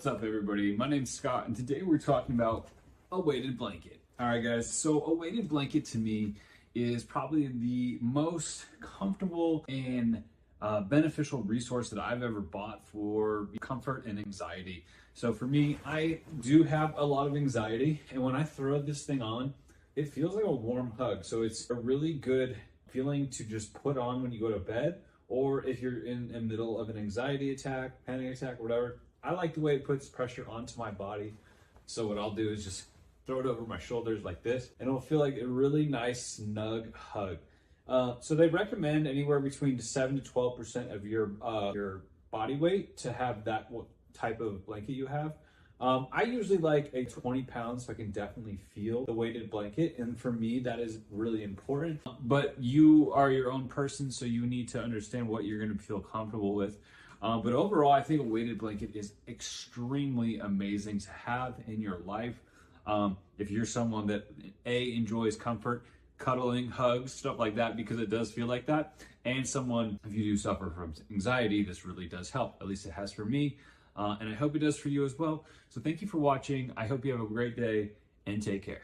What's up, everybody? My name's Scott, and today we're talking about a weighted blanket. All right, guys, so a weighted blanket to me is probably the most comfortable and beneficial resource that I've ever bought for comfort and anxiety. So for me, I do have a lot of anxiety, and when I throw this thing on, it feels like a warm hug. So it's a really good feeling to just put on when you go to bed, or if you're in the middle of an anxiety attack, panic attack, whatever. I like the way it puts pressure onto my body. So what I'll do is just throw it over my shoulders like this, and it'll feel like a really nice, snug hug. So they recommend anywhere between 7 to 12% of your body weight to have that type of blanket you have. I usually like a 20 pounds, so I can definitely feel the weighted blanket. And for me, that is really important. But you are your own person, so you need to understand what you're going to feel comfortable with. But overall, I think a weighted blanket is extremely amazing to have in your life. If you're someone that enjoys comfort, cuddling, hugs, stuff like that, because it does feel like that. And someone, if you do suffer from anxiety, this really does help. At least it has for me. And I hope it does for you as well. So thank you for watching. I hope you have a great day and take care.